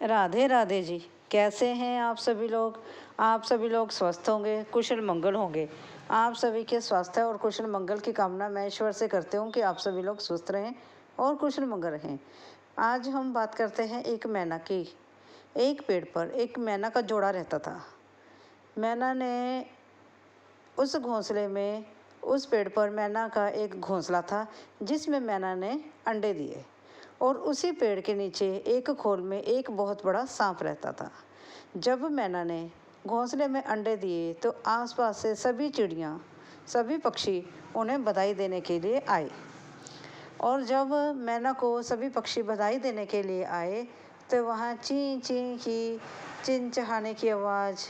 राधे राधे जी। कैसे हैं आप सभी लोग? आप सभी लोग स्वस्थ होंगे, कुशल मंगल होंगे। आप सभी के स्वास्थ्य और कुशल मंगल की कामना मैं ईश्वर से करती हूँ कि आप सभी लोग स्वस्थ रहें और कुशल मंगल रहें। आज हम बात करते हैं एक मैना की। एक पेड़ पर एक मैना का जोड़ा रहता था। मैना ने उस घोंसले में उस पेड़ पर मैना का एक घोंसला था जिसमें मैना ने अंडे दिए। और उसी पेड़ के नीचे एक खोल में एक बहुत बड़ा सांप रहता था। जब मैना ने घोंसले में अंडे दिए तो आसपास से सभी चिड़ियाँ, सभी पक्षी उन्हें बधाई देने के लिए आए। और जब मैना को सभी पक्षी बधाई देने के लिए आए तो वहाँ ची ची की चिनचहाने की आवाज़,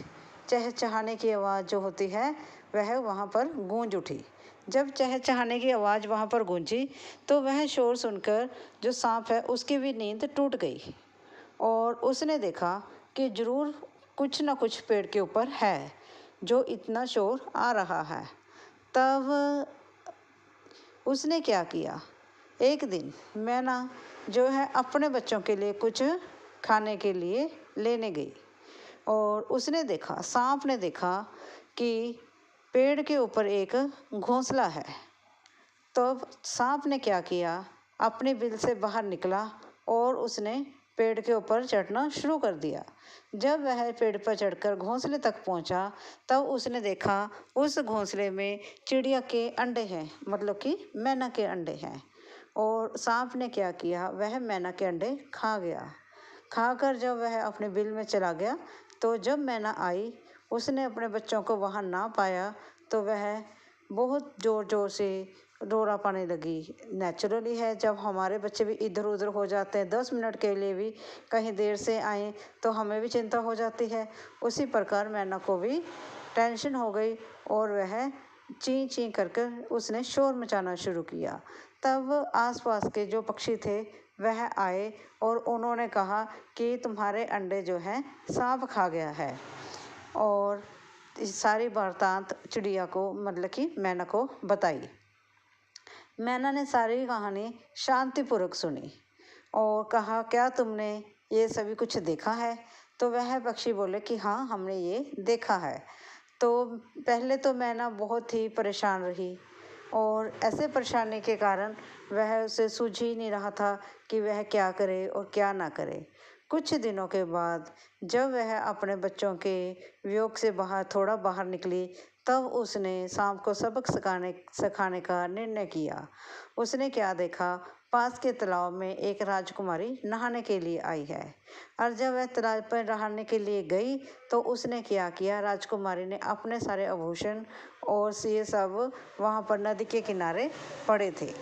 चहचहाने की आवाज़ जो होती है वह वहाँ पर गूंज उठी। जब चहचहाने की आवाज़ वहाँ पर गूंजी तो वह शोर सुनकर जो सांप है उसकी भी नींद टूट गई और उसने देखा कि ज़रूर कुछ न कुछ पेड़ के ऊपर है जो इतना शोर आ रहा है। तब उसने क्या किया, एक दिन मैना जो है अपने बच्चों के लिए कुछ खाने के लिए लेने गई और उसने देखा, सांप ने देखा कि पेड़ के ऊपर एक घोंसला है। तो सांप ने क्या किया, अपने बिल से बाहर निकला और उसने पेड़ के ऊपर चढ़ना शुरू कर दिया। जब वह पेड़ पर चढ़कर घोंसले तक पहुंचा तब उसने देखा उस घोंसले में चिड़िया के अंडे हैं, मतलब कि मैना के अंडे हैं। और सांप ने क्या किया, वह मैना के अंडे खा गया। खाकर जब वह अपने बिल में चला गया तो जब मैना आई उसने अपने बच्चों को वहाँ ना पाया तो वह बहुत ज़ोर ज़ोर से रोना पाने लगी। नेचुरली है, जब हमारे बच्चे भी इधर उधर हो जाते हैं, 10 मिनट के लिए भी कहीं देर से आए तो हमें भी चिंता हो जाती है। उसी प्रकार मैना को भी टेंशन हो गई और वह ची ची कर कर उसने शोर मचाना शुरू किया। तब आसपास के जो पक्षी थे वह आए और उन्होंने कहा कि तुम्हारे अंडे जो हैं सांप खा गया है। और इस सारी वार्तांत चिड़िया को, मतलब कि मैना को बताई। मैना ने सारी कहानी शांतिपूर्वक सुनी और कहा, क्या तुमने ये सभी कुछ देखा है? तो वह पक्षी बोले कि हाँ, हमने ये देखा है। तो पहले तो मैना बहुत ही परेशान रही और ऐसे परेशानी के कारण वह उसे सूझ ही नहीं रहा था कि वह क्या करे और क्या ना करे। कुछ दिनों के बाद जब वह अपने बच्चों के वियोग से थोड़ा बाहर निकली तब उसने सांप को सबक सिखाने का निर्णय किया। उसने क्या देखा, पास के तालाब में एक राजकुमारी नहाने के लिए आई है और जब वह तालाब पर नहाने के लिए गई तो उसने क्या किया, राजकुमारी ने अपने सारे आभूषण और ये सब वहाँ पर नदी के किनारे पड़े थे।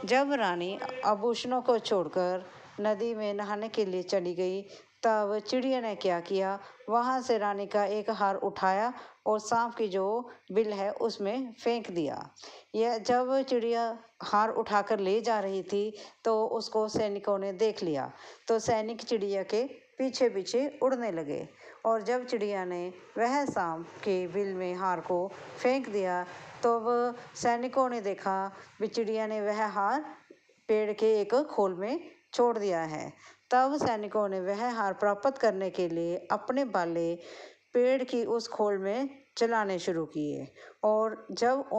जब रानी आभूषणों को छोड़कर नदी में नहाने के लिए चली गई तब चिड़िया ने क्या किया, वहाँ से रानी का एक हार उठाया और सांप की जो बिल है उसमें फेंक दिया। यह जब चिड़िया हार उठाकर ले जा रही थी तो उसको सैनिकों ने देख लिया तो सैनिक चिड़िया के पीछे पीछे उड़ने लगे और जब चिड़िया ने वह सांप के बिल में हार को फेंक दिया तो वह सैनिकों ने देखा कि चिड़िया ने वह हार पेड़ के एक खोल में छोड़ दिया है। तब सैनिकों ने वह हार प्राप्त करने के लिए अपने भाले पेड़ की उस खोल में चलाने शुरू किए और जब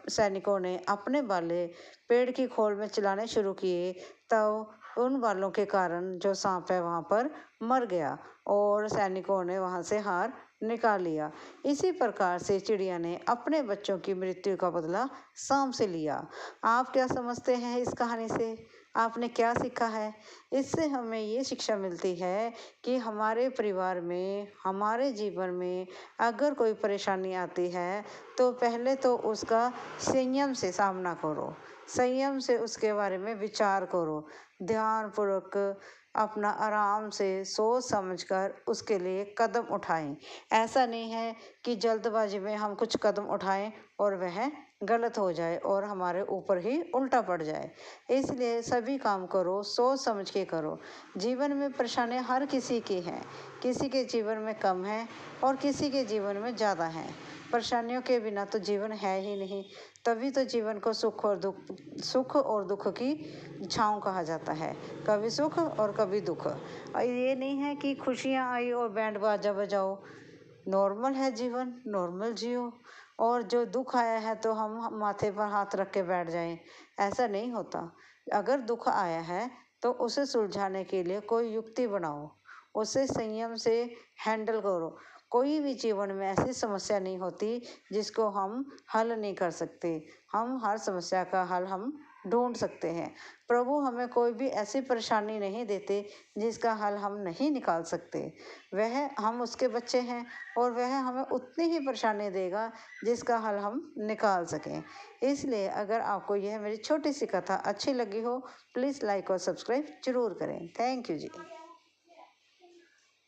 सैनिकों ने अपने भाले पेड़ की खोल में चलाने शुरू किए तब उन बालों के कारण जो सांप है वहाँ पर मर गया और सैनिकों ने वहाँ से हार निकाल लिया। इसी प्रकार से चिड़िया ने अपने बच्चों की मृत्यु का बदला सांप से लिया। आप क्या समझते हैं इस कहानी से? आपने क्या सीखा है? इससे हमें ये शिक्षा मिलती है कि हमारे परिवार में, हमारे जीवन में अगर कोई परेशानी आती है तो पहले तो उसका संयम से सामना करो, संयम से उसके बारे में विचार करो, ध्यानपूर्वक अपना आराम से सोच समझकर उसके लिए कदम उठाएं। ऐसा नहीं है कि जल्दबाजी में हम कुछ कदम उठाएं और वह गलत हो जाए और हमारे ऊपर ही उल्टा पड़ जाए। इसलिए सभी काम करो, सोच समझ के करो। जीवन में परेशानियां हर किसी की हैं, किसी के जीवन में कम है और किसी के जीवन में ज़्यादा हैं। परेशानियों के बिना तो जीवन है ही नहीं। तभी तो जीवन को सुख और दुख की छाँव कहा जाता है। कभी सुख और कभी दुख। और ये नहीं है कि खुशियाँ आई और बैंड बाजा बजाओ। नॉर्मल है जीवन, नॉर्मल जियो। और जो दुख आया है तो हम माथे पर हाथ रख के बैठ जाएं, ऐसा नहीं होता। अगर दुख आया है तो उसे सुलझाने के लिए कोई युक्ति बनाओ, उसे संयम से हैंडल करो। कोई भी जीवन में ऐसी समस्या नहीं होती जिसको हम हल नहीं कर सकते। हम हर समस्या का हल हम ढूंढ सकते हैं। प्रभु हमें कोई भी ऐसी परेशानी नहीं देते जिसका हल हम नहीं निकाल सकते। वह हम उसके बच्चे हैं और वह हमें उतनी ही परेशानी देगा जिसका हल हम निकाल सकें। इसलिए अगर आपको यह मेरी छोटी सी कथा अच्छी लगी हो, प्लीज़ लाइक और सब्सक्राइब जरूर करें। Thank you ji.